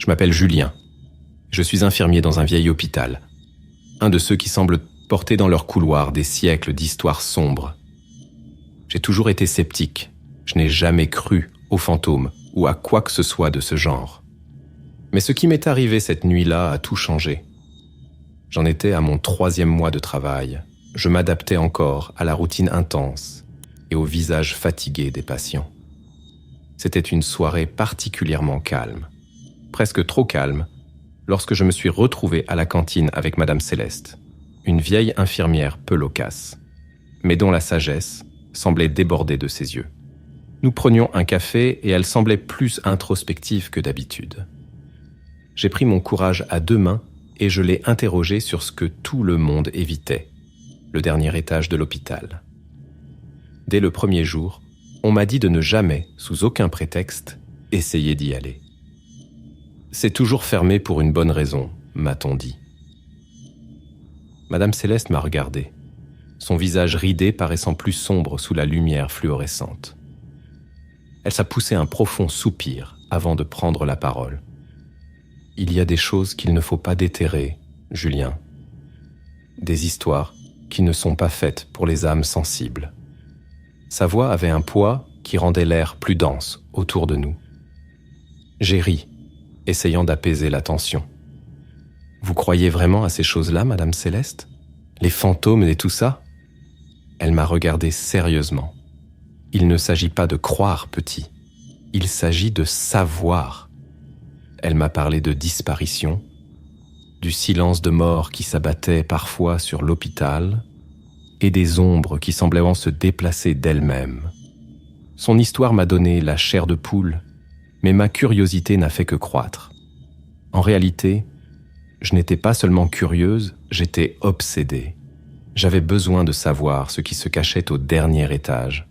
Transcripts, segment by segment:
Je m'appelle Julien. Je suis infirmier dans un vieil hôpital. Un de ceux qui semblent porter dans leur couloir des siècles d'histoires sombres. J'ai toujours été sceptique. Je n'ai jamais cru aux fantômes ou à quoi que ce soit de ce genre. Mais ce qui m'est arrivé cette nuit-là a tout changé. J'en étais à mon 3e mois de travail. Je m'adaptais encore à la routine intense et au visage fatigué des patients. C'était une soirée particulièrement calme, presque trop calme, lorsque je me suis retrouvé à la cantine avec Madame Céleste, une vieille infirmière peu loquace, mais dont la sagesse semblait déborder de ses yeux. Nous prenions un café et elle semblait plus introspective que d'habitude. J'ai pris mon courage à 2 mains et je l'ai interrogée sur ce que tout le monde évitait, le dernier étage de l'hôpital. Dès le premier jour, on m'a dit de ne jamais, sous aucun prétexte, essayer d'y aller. C'est toujours fermé pour une bonne raison, m'a-t-on dit. Madame Céleste m'a regardé, son visage ridé paraissant plus sombre sous la lumière fluorescente. Elle s'est poussé un profond soupir avant de prendre la parole. Il y a des choses qu'il ne faut pas déterrer, Julien. Des histoires qui ne sont pas faites pour les âmes sensibles. Sa voix avait un poids qui rendait l'air plus dense autour de nous. J'ai ri, essayant d'apaiser la tension. Vous croyez vraiment à ces choses-là, Madame Céleste? Les fantômes et tout ça? Elle m'a regardé sérieusement. Il ne s'agit pas de croire, petit. Il s'agit de savoir. Elle m'a parlé de disparition, du silence de mort qui s'abattait parfois sur l'hôpital et des ombres qui semblaient se déplacer d'elles-mêmes. Son histoire m'a donné la chair de poule, mais ma curiosité n'a fait que croître. En réalité, je n'étais pas seulement curieuse, j'étais obsédée. J'avais besoin de savoir ce qui se cachait au dernier étage.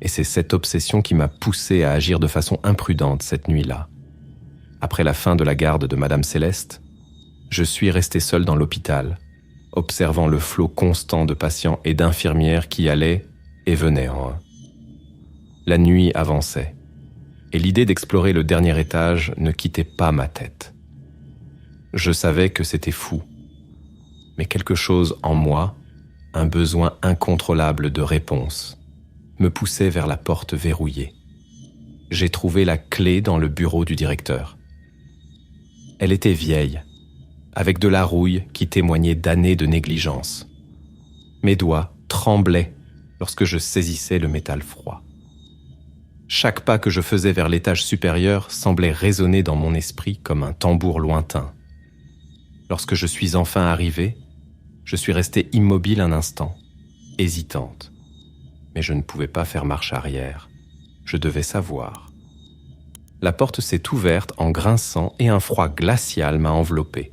Et c'est cette obsession qui m'a poussé à agir de façon imprudente cette nuit-là. Après la fin de la garde de Madame Céleste, je suis resté seul dans l'hôpital, observant le flot constant de patients et d'infirmières qui allaient et venaient en un. La nuit avançait, et l'idée d'explorer le dernier étage ne quittait pas ma tête. Je savais que c'était fou, mais quelque chose en moi, un besoin incontrôlable de réponse, me poussait vers la porte verrouillée. J'ai trouvé la clé dans le bureau du directeur. Elle était vieille, avec de la rouille qui témoignait d'années de négligence. Mes doigts tremblaient lorsque je saisissais le métal froid. Chaque pas que je faisais vers l'étage supérieur semblait résonner dans mon esprit comme un tambour lointain. Lorsque je suis enfin arrivé, je suis restée immobile un instant, hésitante. Mais je ne pouvais pas faire marche arrière. Je devais savoir. La porte s'est ouverte en grinçant et un froid glacial m'a enveloppé.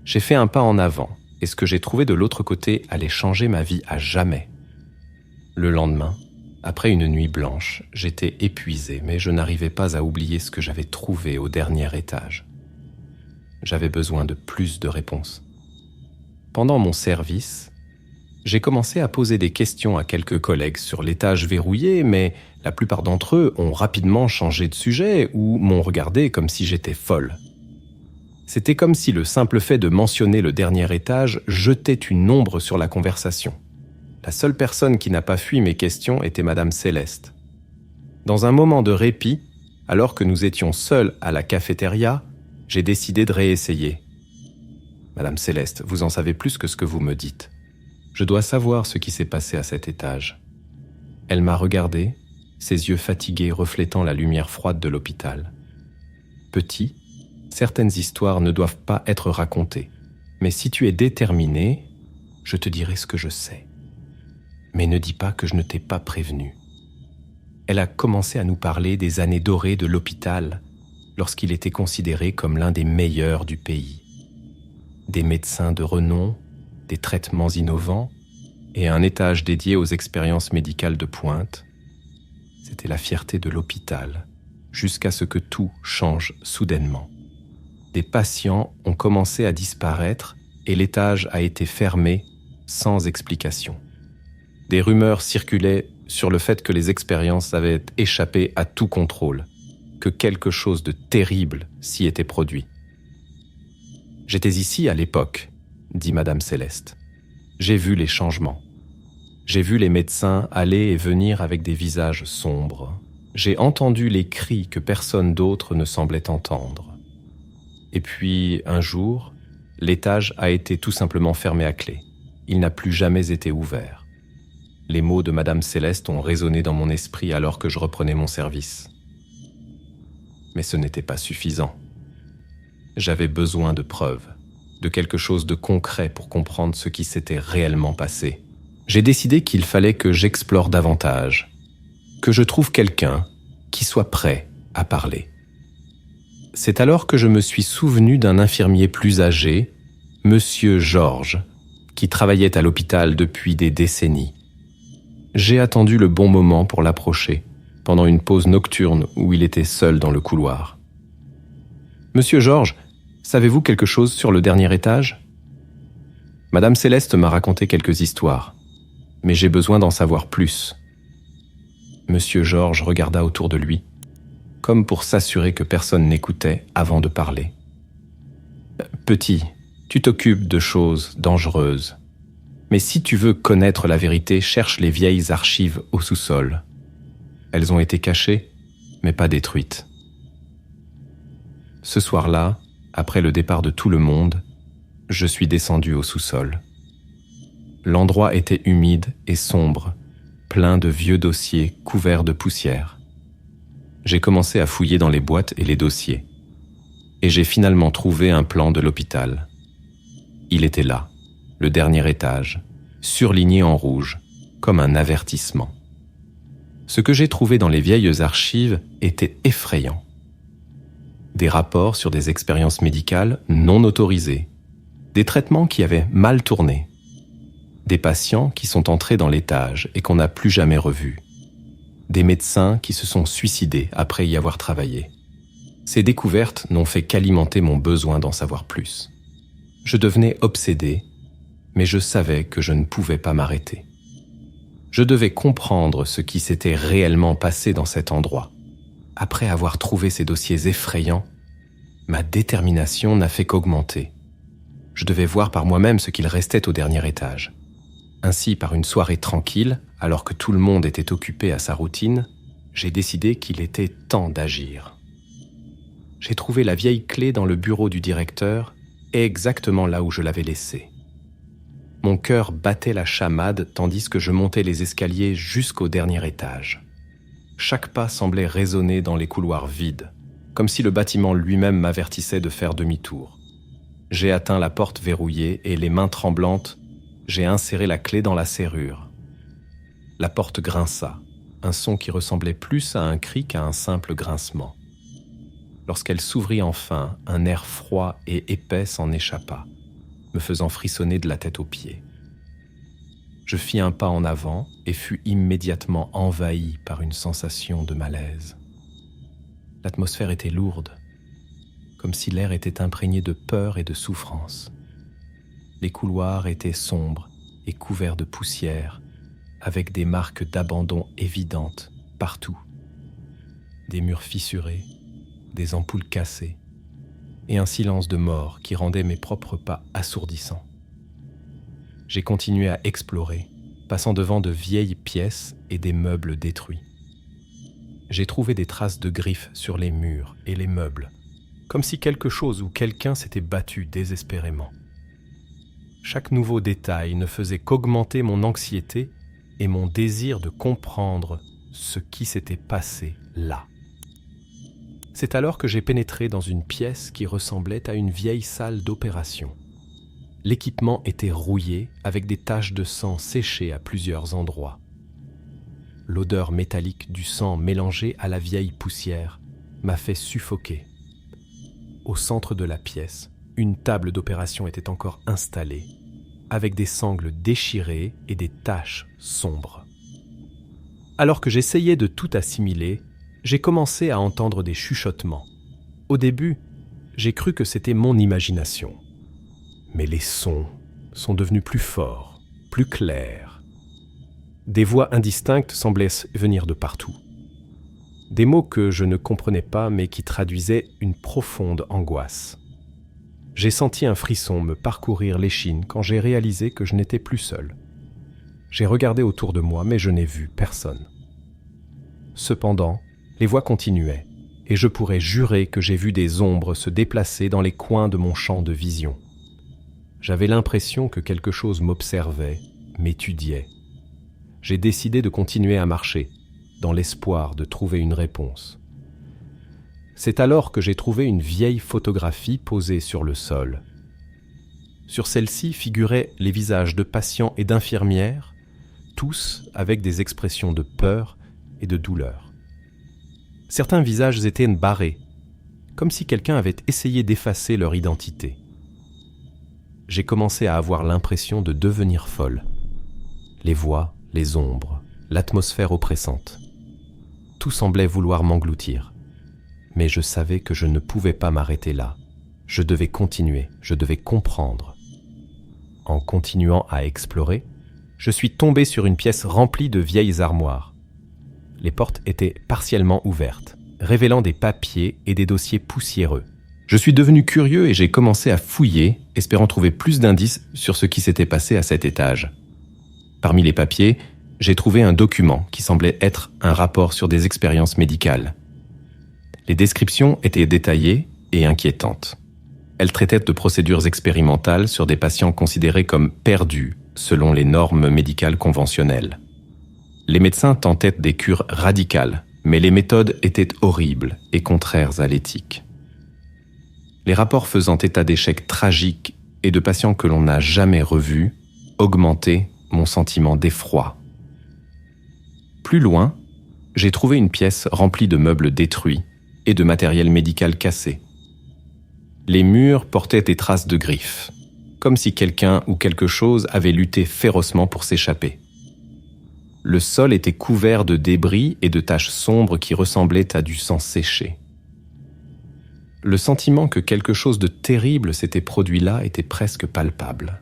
J'ai fait un pas en avant et ce que j'ai trouvé de l'autre côté allait changer ma vie à jamais. Le lendemain, après une nuit blanche, j'étais épuisé, mais je n'arrivais pas à oublier ce que j'avais trouvé au dernier étage. J'avais besoin de plus de réponses. Pendant mon service, j'ai commencé à poser des questions à quelques collègues sur l'étage verrouillé, mais la plupart d'entre eux ont rapidement changé de sujet ou m'ont regardé comme si j'étais folle. C'était comme si le simple fait de mentionner le dernier étage jetait une ombre sur la conversation. La seule personne qui n'a pas fui mes questions était Madame Céleste. Dans un moment de répit, alors que nous étions seuls à la cafétéria, j'ai décidé de réessayer. Madame Céleste, vous en savez plus que ce que vous me dites. Je dois savoir ce qui s'est passé à cet étage. Elle m'a regardé, ses yeux fatigués reflétant la lumière froide de l'hôpital. Petit, certaines histoires ne doivent pas être racontées, mais si tu es déterminé, je te dirai ce que je sais. Mais ne dis pas que je ne t'ai pas prévenu. Elle a commencé à nous parler des années dorées de l'hôpital, lorsqu'il était considéré comme l'un des meilleurs du pays. Des médecins de renom, des traitements innovants et un étage dédié aux expériences médicales de pointe. C'était la fierté de l'hôpital, jusqu'à ce que tout change soudainement. Des patients ont commencé à disparaître et l'étage a été fermé sans explication. Des rumeurs circulaient sur le fait que les expériences avaient échappé à tout contrôle que quelque chose de terrible s'y était produit. « J'étais ici à l'époque, » dit Madame Céleste. « J'ai vu les changements. J'ai vu les médecins aller et venir avec des visages sombres. J'ai entendu les cris que personne d'autre ne semblait entendre. Et puis, un jour, l'étage a été tout simplement fermé à clé. Il n'a plus jamais été ouvert. Les mots de Madame Céleste ont résonné dans mon esprit alors que je reprenais mon service. Mais ce n'était pas suffisant. J'avais besoin de preuves, de quelque chose de concret pour comprendre ce qui s'était réellement passé. J'ai décidé qu'il fallait que j'explore davantage, que je trouve quelqu'un qui soit prêt à parler. C'est alors que je me suis souvenu d'un infirmier plus âgé, Monsieur Georges, qui travaillait à l'hôpital depuis des décennies. J'ai attendu le bon moment pour l'approcher, pendant une pause nocturne où il était seul dans le couloir. « Monsieur Georges, savez-vous quelque chose sur le dernier étage ?» Madame Céleste m'a raconté quelques histoires, mais j'ai besoin d'en savoir plus. Monsieur Georges regarda autour de lui, comme pour s'assurer que personne n'écoutait avant de parler. « Petit, tu t'occupes de choses dangereuses. Mais si tu veux connaître la vérité, cherche les vieilles archives au sous-sol. Elles ont été cachées, mais pas détruites. » Ce soir-là, après le départ de tout le monde, je suis descendu au sous-sol. L'endroit était humide et sombre, plein de vieux dossiers couverts de poussière. J'ai commencé à fouiller dans les boîtes et les dossiers. Et j'ai finalement trouvé un plan de l'hôpital. Il était là, le dernier étage, surligné en rouge, comme un avertissement. Ce que j'ai trouvé dans les vieilles archives était effrayant. Des rapports sur des expériences médicales non autorisées, des traitements qui avaient mal tourné, des patients qui sont entrés dans l'étage et qu'on n'a plus jamais revus, des médecins qui se sont suicidés après y avoir travaillé. Ces découvertes n'ont fait qu'alimenter mon besoin d'en savoir plus. Je devenais obsédé, mais je savais que je ne pouvais pas m'arrêter. Je devais comprendre ce qui s'était réellement passé dans cet endroit. Après avoir trouvé ces dossiers effrayants, ma détermination n'a fait qu'augmenter. Je devais voir par moi-même ce qu'il restait au dernier étage. Ainsi, par une soirée tranquille, alors que tout le monde était occupé à sa routine, j'ai décidé qu'il était temps d'agir. J'ai trouvé la vieille clé dans le bureau du directeur, exactement là où je l'avais laissée. Mon cœur battait la chamade tandis que je montais les escaliers jusqu'au dernier étage. Chaque pas semblait résonner dans les couloirs vides, comme si le bâtiment lui-même m'avertissait de faire demi-tour. J'ai atteint la porte verrouillée et, les mains tremblantes, j'ai inséré la clé dans la serrure. La porte grinça, un son qui ressemblait plus à un cri qu'à un simple grincement. Lorsqu'elle s'ouvrit enfin, un air froid et épais s'en échappa, me faisant frissonner de la tête aux pieds. Je fis un pas en avant et fus immédiatement envahi par une sensation de malaise. L'atmosphère était lourde, comme si l'air était imprégné de peur et de souffrance. Les couloirs étaient sombres et couverts de poussière, avec des marques d'abandon évidentes partout. Des murs fissurés, des ampoules cassées, et un silence de mort qui rendait mes propres pas assourdissants. J'ai continué à explorer, passant devant de vieilles pièces et des meubles détruits. J'ai trouvé des traces de griffes sur les murs et les meubles, comme si quelque chose ou quelqu'un s'était battu désespérément. Chaque nouveau détail ne faisait qu'augmenter mon anxiété et mon désir de comprendre ce qui s'était passé là. C'est alors que j'ai pénétré dans une pièce qui ressemblait à une vieille salle d'opération. L'équipement était rouillé avec des taches de sang séchées à plusieurs endroits. L'odeur métallique du sang mélangé à la vieille poussière m'a fait suffoquer. Au centre de la pièce, une table d'opération était encore installée, avec des sangles déchirées et des taches sombres. Alors que j'essayais de tout assimiler, j'ai commencé à entendre des chuchotements. Au début, j'ai cru que c'était mon imagination. Mais les sons sont devenus plus forts, plus clairs. Des voix indistinctes semblaient venir de partout. Des mots que je ne comprenais pas mais qui traduisaient une profonde angoisse. J'ai senti un frisson me parcourir l'échine quand j'ai réalisé que je n'étais plus seul. J'ai regardé autour de moi mais je n'ai vu personne. Cependant, les voix continuaient et je pourrais jurer que j'ai vu des ombres se déplacer dans les coins de mon champ de vision. J'avais l'impression que quelque chose m'observait, m'étudiait. J'ai décidé de continuer à marcher, dans l'espoir de trouver une réponse. C'est alors que j'ai trouvé une vieille photographie posée sur le sol. Sur celle-ci figuraient les visages de patients et d'infirmières, tous avec des expressions de peur et de douleur. Certains visages étaient barrés, comme si quelqu'un avait essayé d'effacer leur identité. J'ai commencé à avoir l'impression de devenir folle. Les voix, les ombres, l'atmosphère oppressante. Tout semblait vouloir m'engloutir. Mais je savais que je ne pouvais pas m'arrêter là. Je devais continuer, je devais comprendre. En continuant à explorer, je suis tombé sur une pièce remplie de vieilles armoires. Les portes étaient partiellement ouvertes, révélant des papiers et des dossiers poussiéreux. Je suis devenu curieux et j'ai commencé à fouiller, espérant trouver plus d'indices sur ce qui s'était passé à cet étage. Parmi les papiers, j'ai trouvé un document qui semblait être un rapport sur des expériences médicales. Les descriptions étaient détaillées et inquiétantes. Elles traitaient de procédures expérimentales sur des patients considérés comme perdus selon les normes médicales conventionnelles. Les médecins tentaient des cures radicales, mais les méthodes étaient horribles et contraires à l'éthique. Les rapports faisant état d'échecs tragiques et de patients que l'on n'a jamais revus augmentaient mon sentiment d'effroi. Plus loin, j'ai trouvé une pièce remplie de meubles détruits et de matériel médical cassé. Les murs portaient des traces de griffes, comme si quelqu'un ou quelque chose avait lutté férocement pour s'échapper. Le sol était couvert de débris et de taches sombres qui ressemblaient à du sang séché. Le sentiment que quelque chose de terrible s'était produit là était presque palpable.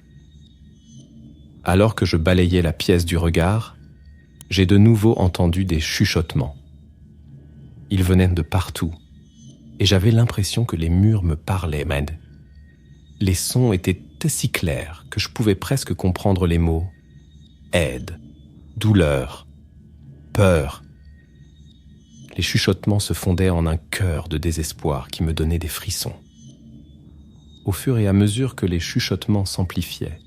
Alors que je balayais la pièce du regard, j'ai de nouveau entendu des chuchotements. Ils venaient de partout, et j'avais l'impression que les murs me parlaient, mais les sons étaient si clairs que je pouvais presque comprendre les mots « aide »,« douleur »,« peur ». Les chuchotements se fondaient en un chœur de désespoir qui me donnait des frissons. Au fur et à mesure que les chuchotements s'amplifiaient,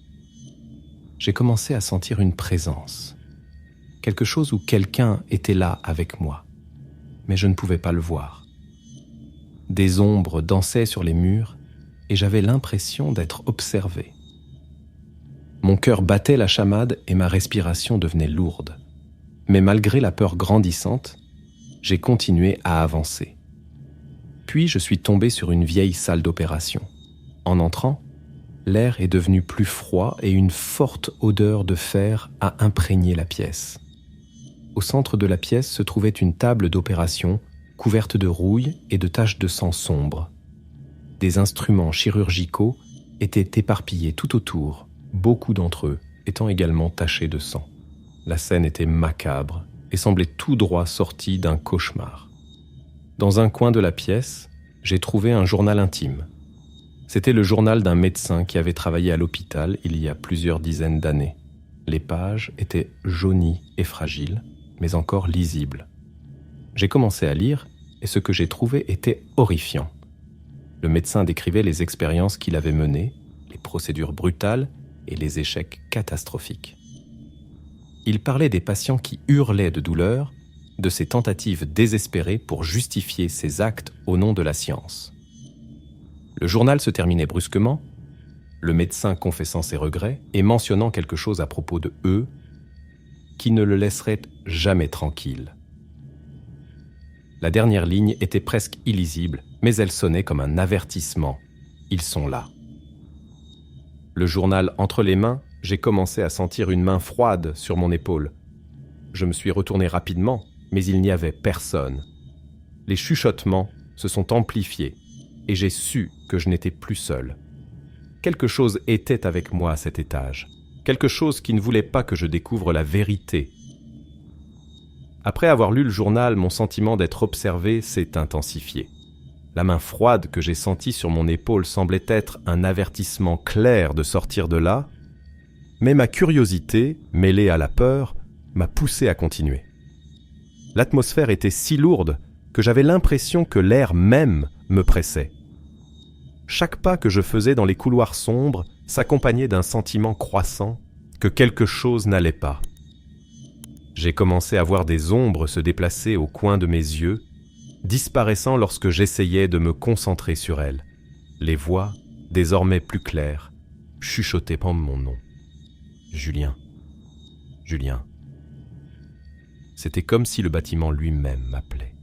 j'ai commencé à sentir une présence, quelque chose où quelqu'un était là avec moi, mais je ne pouvais pas le voir. Des ombres dansaient sur les murs et j'avais l'impression d'être observé. Mon cœur battait la chamade et ma respiration devenait lourde. Mais malgré la peur grandissante, j'ai continué à avancer. Puis je suis tombé sur une vieille salle d'opération. En entrant, l'air est devenu plus froid et une forte odeur de fer a imprégné la pièce. Au centre de la pièce se trouvait une table d'opération couverte de rouille et de taches de sang sombre. Des instruments chirurgicaux étaient éparpillés tout autour, beaucoup d'entre eux étant également tachés de sang. La scène était macabre et semblait tout droit sortie d'un cauchemar. Dans un coin de la pièce, j'ai trouvé un journal intime. C'était le journal d'un médecin qui avait travaillé à l'hôpital il y a plusieurs dizaines d'années. Les pages étaient jaunies et fragiles, mais encore lisibles. J'ai commencé à lire et ce que j'ai trouvé était horrifiant. Le médecin décrivait les expériences qu'il avait menées, les procédures brutales et les échecs catastrophiques. Il parlait des patients qui hurlaient de douleur, de ses tentatives désespérées pour justifier ses actes au nom de la science. Le journal se terminait brusquement, le médecin confessant ses regrets et mentionnant quelque chose à propos de eux qui ne le laisserait jamais tranquille. La dernière ligne était presque illisible, mais elle sonnait comme un avertissement. Ils sont là. Le journal entre les mains, j'ai commencé à sentir une main froide sur mon épaule. Je me suis retourné rapidement, mais il n'y avait personne. Les chuchotements se sont amplifiés et j'ai su que je n'étais plus seul. Quelque chose était avec moi à cet étage, quelque chose qui ne voulait pas que je découvre la vérité. Après avoir lu le journal, mon sentiment d'être observé s'est intensifié. La main froide que j'ai sentie sur mon épaule semblait être un avertissement clair de sortir de là, mais ma curiosité, mêlée à la peur, m'a poussé à continuer. L'atmosphère était si lourde que j'avais l'impression que l'air même me pressait. Chaque pas que je faisais dans les couloirs sombres s'accompagnait d'un sentiment croissant que quelque chose n'allait pas. J'ai commencé à voir des ombres se déplacer au coin de mes yeux, disparaissant lorsque j'essayais de me concentrer sur elles. Les voix, désormais plus claires, chuchotaient mon nom. Julien. Julien. C'était comme si le bâtiment lui-même m'appelait.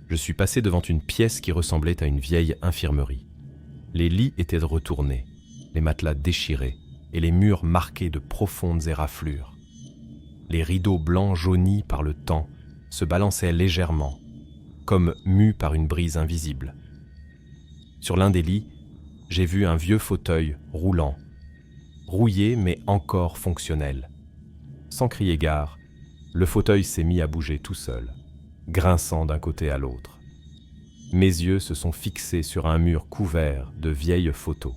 Je suis passé devant une pièce qui ressemblait à une vieille infirmerie. Les lits étaient retournés, les matelas déchirés et les murs marqués de profondes éraflures. Les rideaux blancs jaunis par le temps se balançaient légèrement, comme mus par une brise invisible. Sur l'un des lits, j'ai vu un vieux fauteuil roulant, rouillé mais encore fonctionnel. Sans crier gare, le fauteuil s'est mis à bouger tout seul, grinçant d'un côté à l'autre. Mes yeux se sont fixés sur un mur couvert de vieilles photos.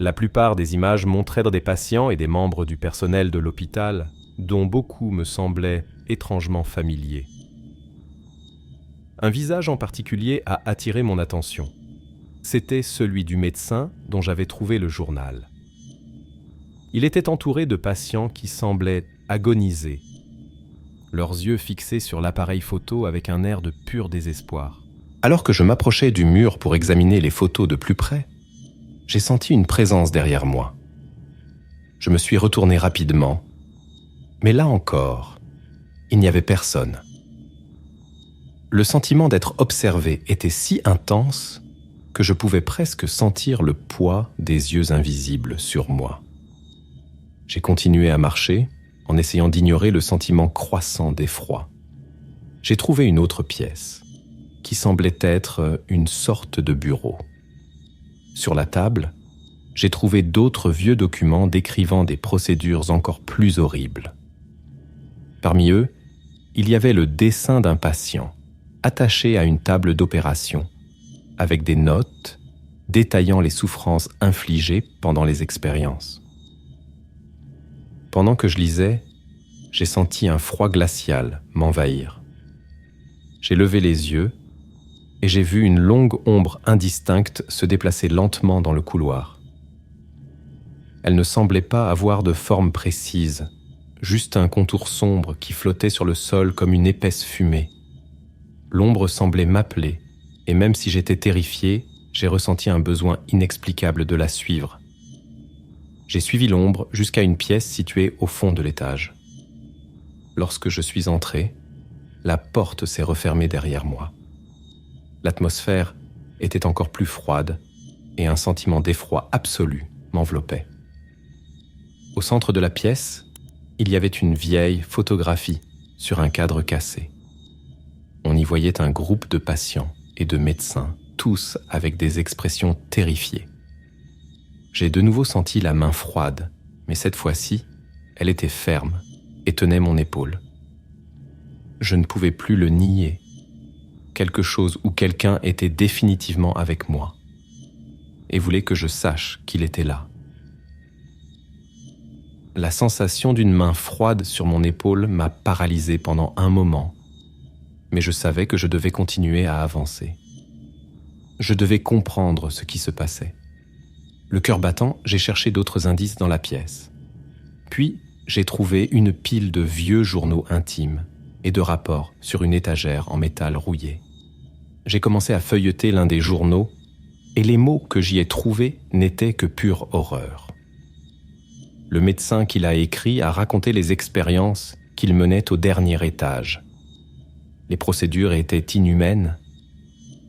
La plupart des images montraient des patients et des membres du personnel de l'hôpital, dont beaucoup me semblaient étrangement familiers. Un visage en particulier a attiré mon attention. C'était celui du médecin dont j'avais trouvé le journal. Il était entouré de patients qui semblaient agoniser, leurs yeux fixés sur l'appareil photo avec un air de pur désespoir. Alors que je m'approchais du mur pour examiner les photos de plus près, j'ai senti une présence derrière moi. Je me suis retourné rapidement, mais là encore, il n'y avait personne. Le sentiment d'être observé était si intense que je pouvais presque sentir le poids des yeux invisibles sur moi. J'ai continué à marcher, en essayant d'ignorer le sentiment croissant d'effroi. J'ai trouvé une autre pièce, qui semblait être une sorte de bureau. Sur la table, j'ai trouvé d'autres vieux documents décrivant des procédures encore plus horribles. Parmi eux, il y avait le dessin d'un patient, attaché à une table d'opération, avec des notes détaillant les souffrances infligées pendant les expériences. Pendant que je lisais, j'ai senti un froid glacial m'envahir. J'ai levé les yeux et j'ai vu une longue ombre indistincte se déplacer lentement dans le couloir. Elle ne semblait pas avoir de forme précise, juste un contour sombre qui flottait sur le sol comme une épaisse fumée. L'ombre semblait m'appeler, et même si j'étais terrifié, j'ai ressenti un besoin inexplicable de la suivre. J'ai suivi l'ombre jusqu'à une pièce située au fond de l'étage. Lorsque je suis entré, la porte s'est refermée derrière moi. L'atmosphère était encore plus froide et un sentiment d'effroi absolu m'enveloppait. Au centre de la pièce, il y avait une vieille photographie sur un cadre cassé. On y voyait un groupe de patients et de médecins, tous avec des expressions terrifiées. J'ai de nouveau senti la main froide, mais cette fois-ci, elle était ferme et tenait mon épaule. Je ne pouvais plus le nier. Quelque chose ou quelqu'un était définitivement avec moi et voulait que je sache qu'il était là. La sensation d'une main froide sur mon épaule m'a paralysé pendant un moment, mais je savais que je devais continuer à avancer. Je devais comprendre ce qui se passait. Le cœur battant, j'ai cherché d'autres indices dans la pièce. Puis, j'ai trouvé une pile de vieux journaux intimes et de rapports sur une étagère en métal rouillé. J'ai commencé à feuilleter l'un des journaux et les mots que j'y ai trouvés n'étaient que pure horreur. Le médecin qui l'a écrit a raconté les expériences qu'il menait au dernier étage. Les procédures étaient inhumaines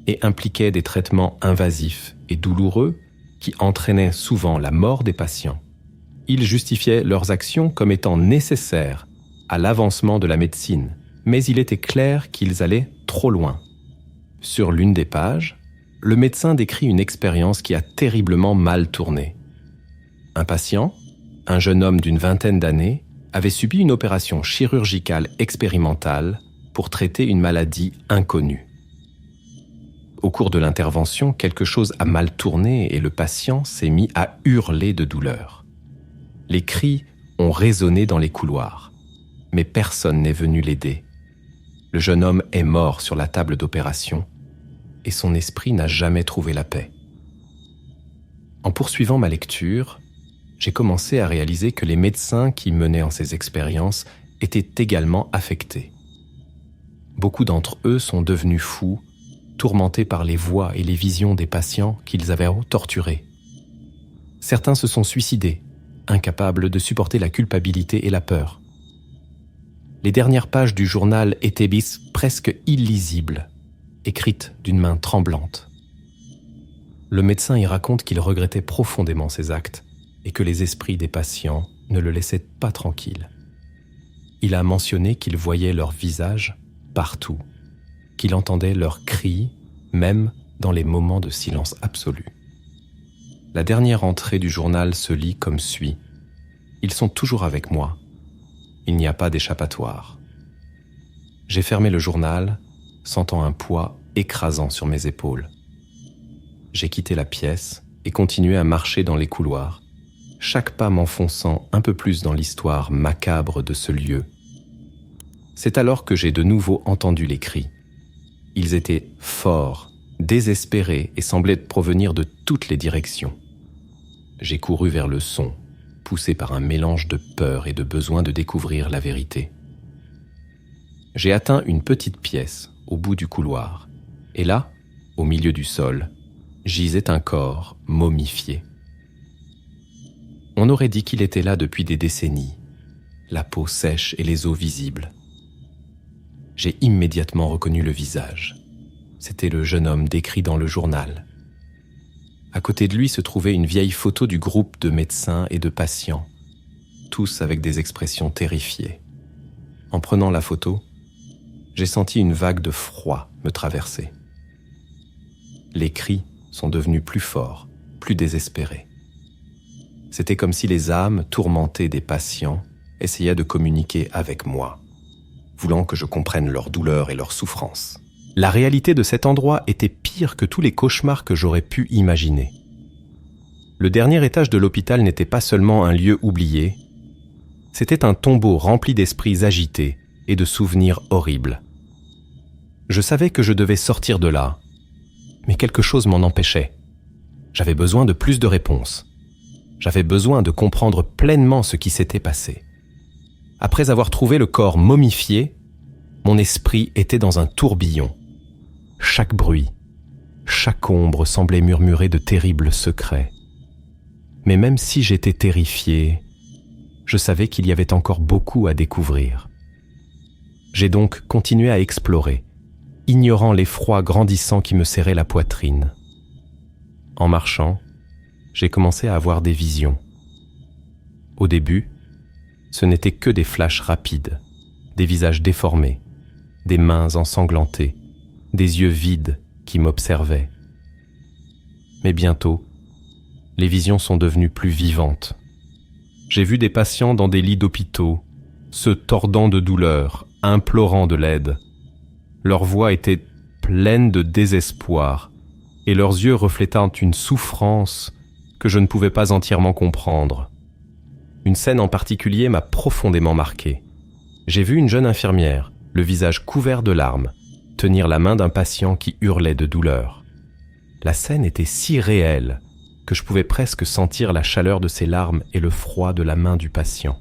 et impliquaient des traitements invasifs et douloureux qui entraînaient souvent la mort des patients. Ils justifiaient leurs actions comme étant nécessaires à l'avancement de la médecine, mais il était clair qu'ils allaient trop loin. Sur l'une des pages, le médecin décrit une expérience qui a terriblement mal tourné. Un patient, un jeune homme d'une vingtaine d'années, avait subi une opération chirurgicale expérimentale pour traiter une maladie inconnue. Au cours de l'intervention, quelque chose a mal tourné et le patient s'est mis à hurler de douleur. Les cris ont résonné dans les couloirs, mais personne n'est venu l'aider. Le jeune homme est mort sur la table d'opération et son esprit n'a jamais trouvé la paix. En poursuivant ma lecture, j'ai commencé à réaliser que les médecins qui menaient en ces expériences étaient également affectés. Beaucoup d'entre eux sont devenus fous, tourmentés par les voix et les visions des patients qu'ils avaient torturés. Certains se sont suicidés, incapables de supporter la culpabilité et la peur. Les dernières pages du journal étaient presque illisibles, écrites d'une main tremblante. Le médecin y raconte qu'il regrettait profondément ses actes et que les esprits des patients ne le laissaient pas tranquille. Il a mentionné qu'il voyait leurs visages partout, qu'il entendait leurs cris, même dans les moments de silence absolu. La dernière entrée du journal se lit comme suit. « Ils sont toujours avec moi. Il n'y a pas d'échappatoire. » J'ai fermé le journal, sentant un poids écrasant sur mes épaules. J'ai quitté la pièce et continué à marcher dans les couloirs, chaque pas m'enfonçant un peu plus dans l'histoire macabre de ce lieu. C'est alors que j'ai de nouveau entendu les cris. Ils étaient forts, désespérés et semblaient provenir de toutes les directions. J'ai couru vers le son, poussé par un mélange de peur et de besoin de découvrir la vérité. J'ai atteint une petite pièce au bout du couloir, et là, au milieu du sol, gisait un corps momifié. On aurait dit qu'il était là depuis des décennies, la peau sèche et les os visibles. J'ai immédiatement reconnu le visage. C'était le jeune homme décrit dans le journal. À côté de lui se trouvait une vieille photo du groupe de médecins et de patients, tous avec des expressions terrifiées. En prenant la photo, j'ai senti une vague de froid me traverser. Les cris sont devenus plus forts, plus désespérés. C'était comme si les âmes tourmentées des patients essayaient de communiquer avec moi, voulant que je comprenne leur douleur et leur souffrance. La réalité de cet endroit était pire que tous les cauchemars que j'aurais pu imaginer. Le dernier étage de l'hôpital n'était pas seulement un lieu oublié, c'était un tombeau rempli d'esprits agités et de souvenirs horribles. Je savais que je devais sortir de là, mais quelque chose m'en empêchait. J'avais besoin de plus de réponses. J'avais besoin de comprendre pleinement ce qui s'était passé. Après avoir trouvé le corps momifié, mon esprit était dans un tourbillon. Chaque bruit, chaque ombre semblait murmurer de terribles secrets. Mais même si j'étais terrifié, je savais qu'il y avait encore beaucoup à découvrir. J'ai donc continué à explorer, ignorant l'effroi grandissant qui me serrait la poitrine. En marchant, j'ai commencé à avoir des visions. Au début, ce n'étaient que des flashs rapides, des visages déformés, des mains ensanglantées, des yeux vides qui m'observaient. Mais bientôt, les visions sont devenues plus vivantes. J'ai vu des patients dans des lits d'hôpitaux, se tordant de douleur, implorant de l'aide. Leurs voix étaient pleines de désespoir et leurs yeux reflétant une souffrance que je ne pouvais pas entièrement comprendre. Une scène en particulier m'a profondément marqué. J'ai vu une jeune infirmière, le visage couvert de larmes, tenir la main d'un patient qui hurlait de douleur. La scène était si réelle que je pouvais presque sentir la chaleur de ses larmes et le froid de la main du patient.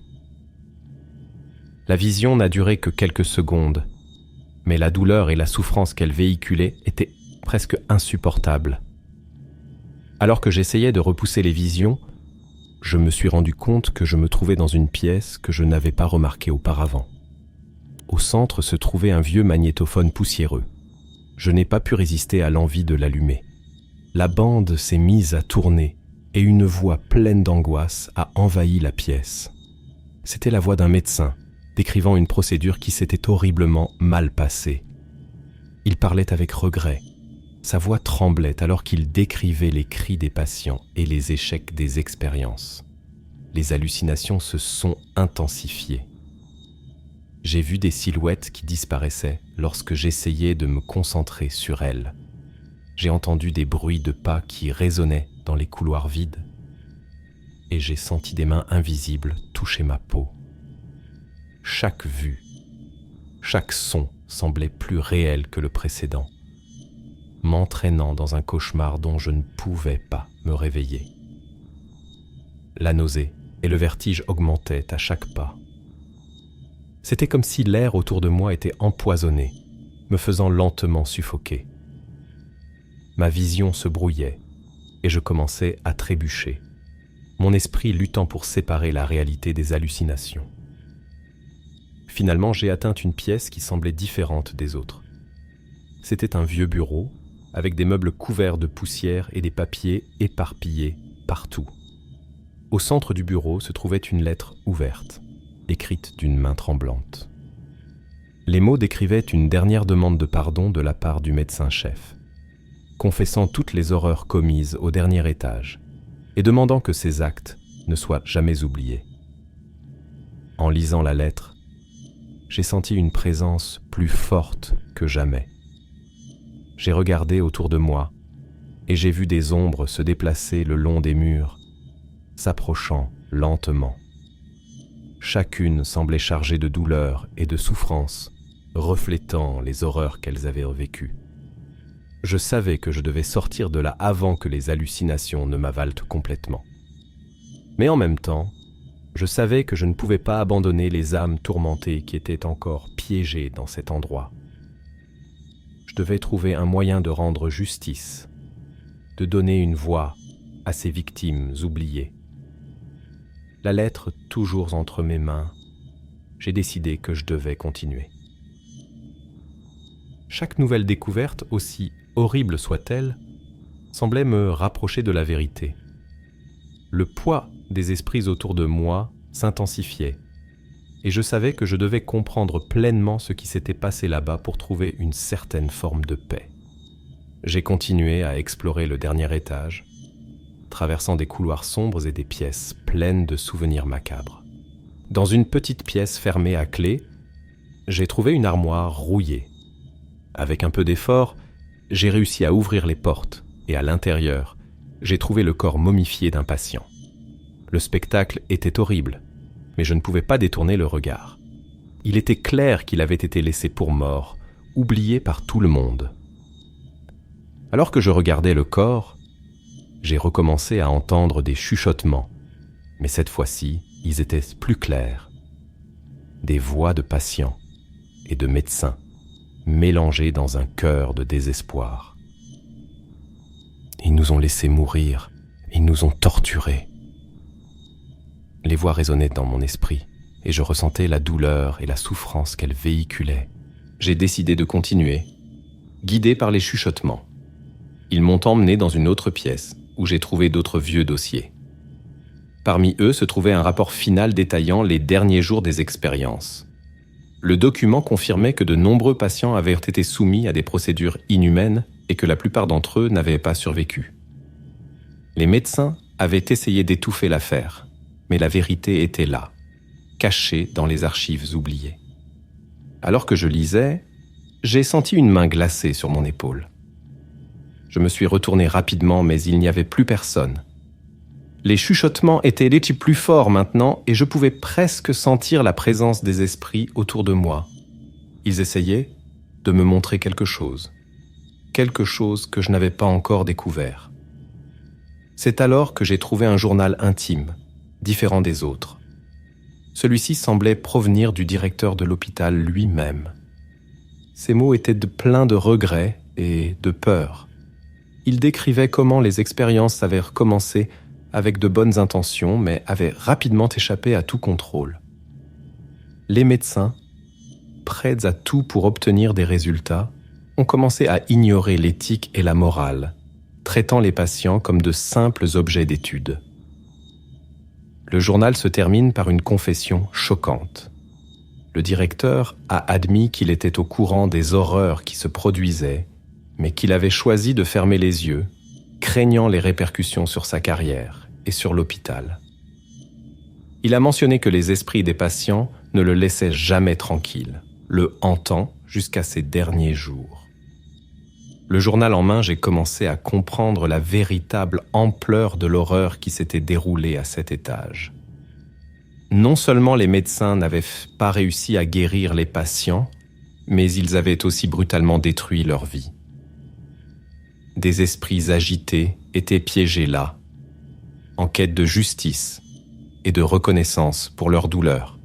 La vision n'a duré que quelques secondes, mais la douleur et la souffrance qu'elle véhiculait étaient presque insupportables. Alors que j'essayais de repousser les visions, je me suis rendu compte que je me trouvais dans une pièce que je n'avais pas remarquée auparavant. Au centre se trouvait un vieux magnétophone poussiéreux. Je n'ai pas pu résister à l'envie de l'allumer. La bande s'est mise à tourner et une voix pleine d'angoisse a envahi la pièce. C'était la voix d'un médecin, décrivant une procédure qui s'était horriblement mal passée. Il parlait avec regret. Sa voix tremblait alors qu'il décrivait les cris des patients et les échecs des expériences. les hallucinations se sont intensifiées. J'ai vu des silhouettes qui disparaissaient lorsque j'essayais de me concentrer sur elles. J'ai entendu des bruits de pas qui résonnaient dans les couloirs vides et j'ai senti des mains invisibles toucher ma peau. Chaque vue, chaque son semblait plus réel que le précédent, m'entraînant dans un cauchemar dont je ne pouvais pas me réveiller. La nausée et le vertige augmentaient à chaque pas. C'était comme si l'air autour de moi était empoisonné, me faisant lentement suffoquer. Ma vision se brouillait et je commençais à trébucher, mon esprit luttant pour séparer la réalité des hallucinations. Finalement, j'ai atteint une pièce qui semblait différente des autres. C'était un vieux bureau avec des meubles couverts de poussière et des papiers éparpillés partout. Au centre du bureau se trouvait une lettre ouverte, écrite d'une main tremblante. Les mots décrivaient une dernière demande de pardon de la part du médecin-chef, confessant toutes les horreurs commises au dernier étage et demandant que ces actes ne soient jamais oubliés. En lisant la lettre, j'ai senti une présence plus forte que jamais. J'ai regardé autour de moi et j'ai vu des ombres se déplacer le long des murs, s'approchant lentement. Chacune semblait chargée de douleur et de souffrance, reflétant les horreurs qu'elles avaient vécues. Je savais que je devais sortir de là avant que les hallucinations ne m'avalent complètement. Mais en même temps, je savais que je ne pouvais pas abandonner les âmes tourmentées qui étaient encore piégées dans cet endroit. Je devais trouver un moyen de rendre justice, de donner une voix à ces victimes oubliées. La lettre toujours entre mes mains, j'ai décidé que je devais continuer. Chaque nouvelle découverte, aussi horrible soit-elle, semblait me rapprocher de la vérité. Le poids des esprits autour de moi s'intensifiait, et je savais que je devais comprendre pleinement ce qui s'était passé là-bas pour trouver une certaine forme de paix. J'ai continué à explorer le dernier étage, traversant des couloirs sombres et des pièces pleines de souvenirs macabres. Dans une petite pièce fermée à clé, j'ai trouvé une armoire rouillée. Avec un peu d'effort, j'ai réussi à ouvrir les portes et à l'intérieur, j'ai trouvé le corps momifié d'un patient. Le spectacle était horrible, mais je ne pouvais pas détourner le regard. Il était clair qu'il avait été laissé pour mort, oublié par tout le monde. Alors que je regardais le corps, j'ai recommencé à entendre des chuchotements, mais cette fois-ci, ils étaient plus clairs. Des voix de patients et de médecins, mélangées dans un chœur de désespoir. Ils nous ont laissés mourir, ils nous ont torturés. Les voix résonnaient dans mon esprit, et je ressentais la douleur et la souffrance qu'elles véhiculaient. J'ai décidé de continuer, guidé par les chuchotements. Ils m'ont emmené dans une autre pièce, où j'ai trouvé d'autres vieux dossiers. Parmi eux se trouvait un rapport final détaillant les derniers jours des expériences. Le document confirmait que de nombreux patients avaient été soumis à des procédures inhumaines et que la plupart d'entre eux n'avaient pas survécu. Les médecins avaient essayé d'étouffer l'affaire, mais la vérité était là, cachée dans les archives oubliées. Alors que je lisais, j'ai senti une main glacée sur mon épaule. Je me suis retourné rapidement, mais il n'y avait plus personne. Les chuchotements étaient les plus forts maintenant et je pouvais presque sentir la présence des esprits autour de moi. Ils essayaient de me montrer quelque chose que je n'avais pas encore découvert. C'est alors que j'ai trouvé un journal intime, différent des autres. Celui-ci semblait provenir du directeur de l'hôpital lui-même. Ces mots étaient pleins de regrets et de peur. Il décrivait comment les expériences avaient recommencé avec de bonnes intentions, mais avaient rapidement échappé à tout contrôle. Les médecins, prêts à tout pour obtenir des résultats, ont commencé à ignorer l'éthique et la morale, traitant les patients comme de simples objets d'étude. Le journal se termine par une confession choquante. Le directeur a admis qu'il était au courant des horreurs qui se produisaient, mais qu'il avait choisi de fermer les yeux, craignant les répercussions sur sa carrière et sur l'hôpital. Il a mentionné que les esprits des patients ne le laissaient jamais tranquille, le hantant jusqu'à ses derniers jours. Le journal en main, j'ai commencé à comprendre la véritable ampleur de l'horreur qui s'était déroulée à cet étage. Non seulement les médecins n'avaient pas réussi à guérir les patients, mais ils avaient aussi brutalement détruit leur vie. Des esprits agités étaient piégés là, en quête de justice et de reconnaissance pour leur douleur.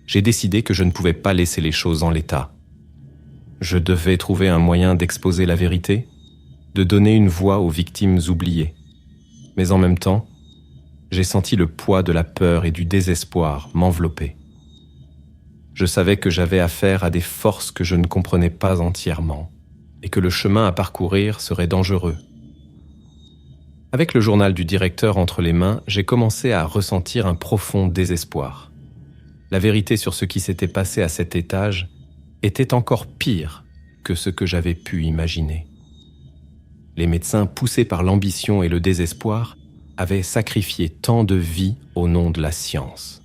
J'ai décidé que je ne pouvais pas laisser les choses en l'état. Je devais trouver un moyen d'exposer la vérité, de donner une voix aux victimes oubliées. Mais en même temps, j'ai senti le poids de la peur et du désespoir m'envelopper. Je savais que j'avais affaire à des forces que je ne comprenais pas entièrement et que le chemin à parcourir serait dangereux. Avec le journal du directeur entre les mains, j'ai commencé à ressentir un profond désespoir. La vérité sur ce qui s'était passé à cet étage était encore pire que ce que j'avais pu imaginer. Les médecins, poussés par l'ambition et le désespoir, avaient sacrifié tant de vies au nom de la science.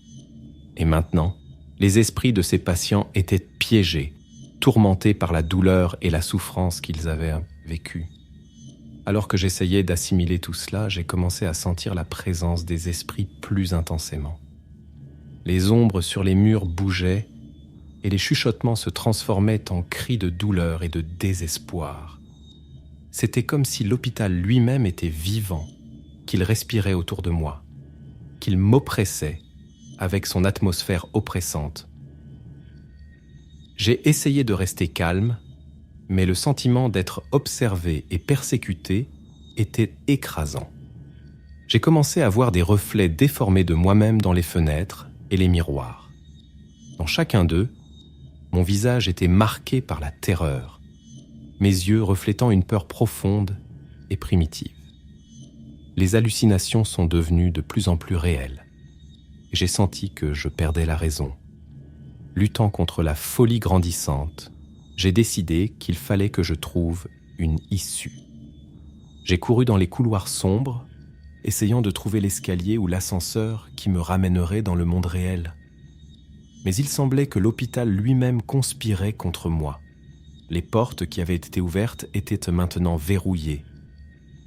Et maintenant, les esprits de ces patients étaient piégés, tourmentés par la douleur et la souffrance qu'ils avaient vécues. Alors que j'essayais d'assimiler tout cela, j'ai commencé à sentir la présence des esprits plus intensément. Les ombres sur les murs bougeaient et les chuchotements se transformaient en cris de douleur et de désespoir. C'était comme si l'hôpital lui-même était vivant, qu'il respirait autour de moi, qu'il m'oppressait avec son atmosphère oppressante. J'ai essayé de rester calme, mais le sentiment d'être observé et persécuté était écrasant. J'ai commencé à voir des reflets déformés de moi-même dans les fenêtres et les miroirs. Dans chacun d'eux, mon visage était marqué par la terreur, mes yeux reflétant une peur profonde et primitive. Les hallucinations sont devenues de plus en plus réelles. J'ai senti que je perdais la raison. Luttant contre la folie grandissante, j'ai décidé qu'il fallait que je trouve une issue. J'ai couru dans les couloirs sombres, essayant de trouver l'escalier ou l'ascenseur qui me ramènerait dans le monde réel. Mais il semblait que l'hôpital lui-même conspirait contre moi. Les portes qui avaient été ouvertes étaient maintenant verrouillées,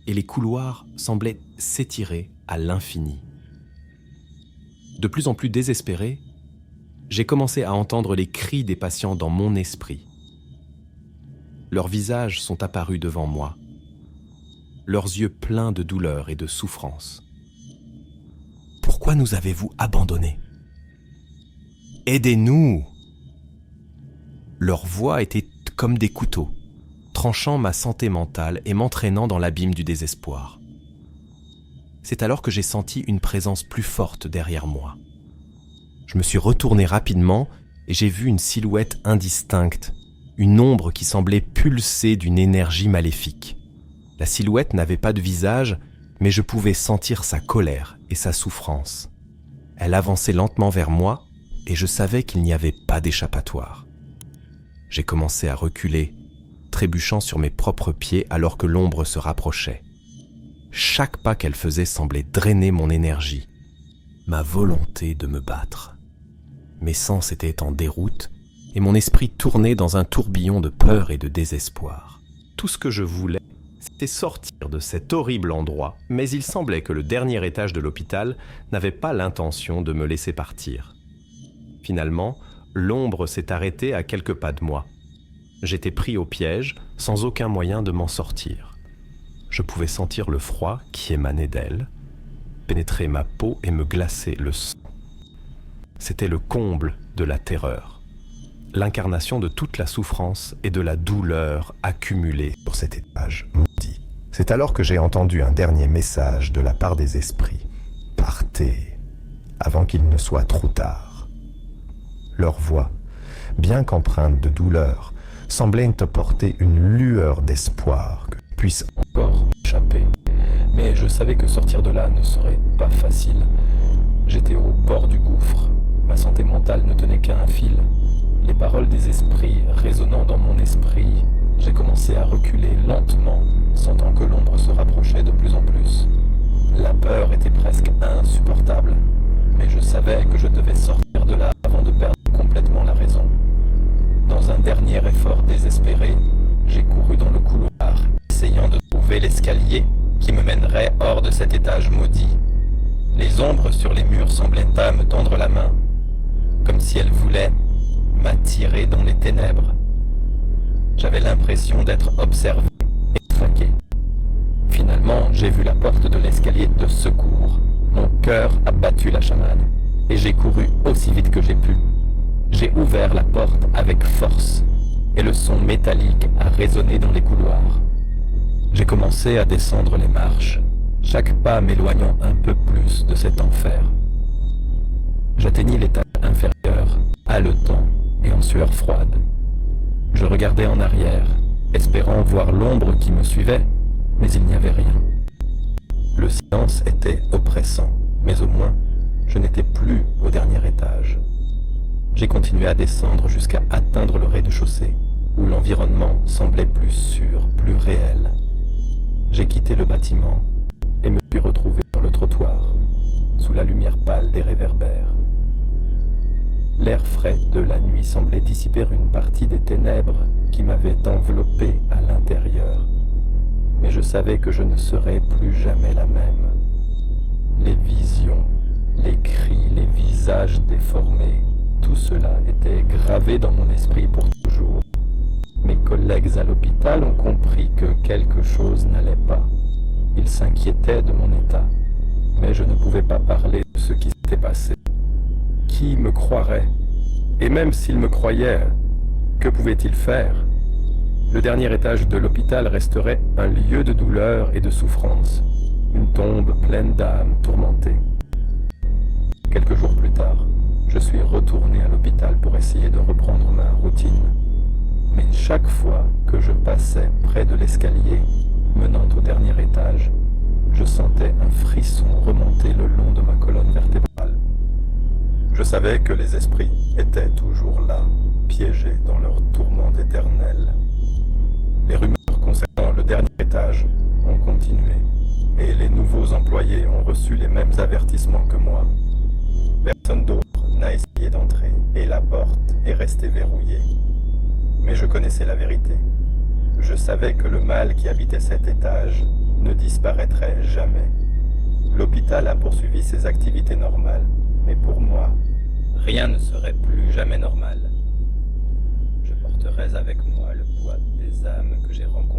et les couloirs semblaient s'étirer à l'infini. De plus en plus désespéré, j'ai commencé à entendre les cris des patients dans mon esprit. Leurs visages sont apparus devant moi, leurs yeux pleins de douleur et de souffrance. « Pourquoi nous avez-vous abandonnés ? Aidez-nous » Leurs voix étaient comme des couteaux, tranchant ma santé mentale et m'entraînant dans l'abîme du désespoir. C'est alors que j'ai senti une présence plus forte derrière moi. Je me suis retourné rapidement et j'ai vu une silhouette indistincte, une ombre qui semblait pulser d'une énergie maléfique. La silhouette n'avait pas de visage, mais je pouvais sentir sa colère et sa souffrance. Elle avançait lentement vers moi et je savais qu'il n'y avait pas d'échappatoire. J'ai commencé à reculer, trébuchant sur mes propres pieds alors que l'ombre se rapprochait. Chaque pas qu'elle faisait semblait drainer mon énergie, ma volonté de me battre. Mes sens étaient en déroute et mon esprit tournait dans un tourbillon de peur et de désespoir. Tout ce que je voulais, c'était sortir de cet horrible endroit, mais il semblait que le dernier étage de l'hôpital n'avait pas l'intention de me laisser partir. Finalement, l'ombre s'est arrêtée à quelques pas de moi. J'étais pris au piège, sans aucun moyen de m'en sortir. Je pouvais sentir le froid qui émanait d'elle, pénétrer ma peau et me glacer le sang. C'était le comble de la terreur, l'incarnation de toute la souffrance et de la douleur accumulée sur cet étage maudit. C'est alors que j'ai entendu un dernier message de la part des esprits. Partez, avant qu'il ne soit trop tard. Leur voix, bien qu'empreinte de douleur, semblait te porter une lueur d'espoir que je puisse encore m'échapper. Mais je savais que sortir de là ne serait pas facile. J'étais au bord du gouffre. Ma santé mentale ne tenait qu'à un fil. Les paroles des esprits résonnant dans mon esprit, j'ai commencé à reculer lentement, sentant que l'ombre se rapprochait de plus en plus. La peur était presque insupportable, mais je savais me mènerait hors de cet étage maudit. Les ombres sur les murs semblaient pas me tendre la main, comme si elles voulaient m'attirer dans les ténèbres. J'avais l'impression d'être observé et traqué. Finalement, j'ai vu la porte de l'escalier de secours. Mon cœur a battu la chamade, et j'ai couru aussi vite que j'ai pu. J'ai ouvert la porte avec force, et le son métallique a résonné dans les couloirs. J'ai commencé à descendre les marches, chaque pas m'éloignant un peu plus de cet enfer. J'atteignis l'étage inférieur, haletant et en sueur froide. Je regardais en arrière, espérant voir l'ombre qui me suivait, mais il n'y avait rien. Le silence était oppressant, mais au moins, je n'étais plus au dernier étage. J'ai continué à descendre jusqu'à atteindre le rez-de-chaussée, où l'environnement semblait plus sûr, plus réel. J'ai quitté le bâtiment et me suis retrouvé sur le trottoir, sous la lumière pâle des réverbères. L'air frais de la nuit semblait dissiper une partie des ténèbres qui m'avaient enveloppé à l'intérieur. Mais je savais que je ne serais plus jamais la même. Les visions, les cris, les visages déformés, tout cela était gravé dans mon esprit pour toujours. Mes collègues à l'hôpital ont compris que quelque chose n'allait pas. Ils s'inquiétaient de mon état, mais je ne pouvais pas parler de ce qui s'était passé. Qui me croirait? Et même s'il me croyait, que pouvait-il faire? Le dernier étage de l'hôpital resterait un lieu de douleur et de souffrance, une tombe pleine d'âmes tourmentées. Quelques jours plus tard, je suis retourné à l'hôpital pour essayer de reprendre ma routine. Mais chaque fois que je passais près de l'escalier menant au dernier étage, je sentais un frisson remonter le long de ma colonne vertébrale. Je savais que les esprits étaient toujours là, piégés dans leur tourment éternel. Les rumeurs concernant le dernier étage ont continué, et les nouveaux employés ont reçu les mêmes avertissements que moi. Personne d'autre n'a essayé d'entrer, et la porte est restée verrouillée. Mais je connaissais la vérité. Je savais que le mal qui habitait cet étage ne disparaîtrait jamais. L'hôpital a poursuivi ses activités normales, mais pour moi, rien ne serait plus jamais normal. Je porterais avec moi le poids des âmes que j'ai rencontrées.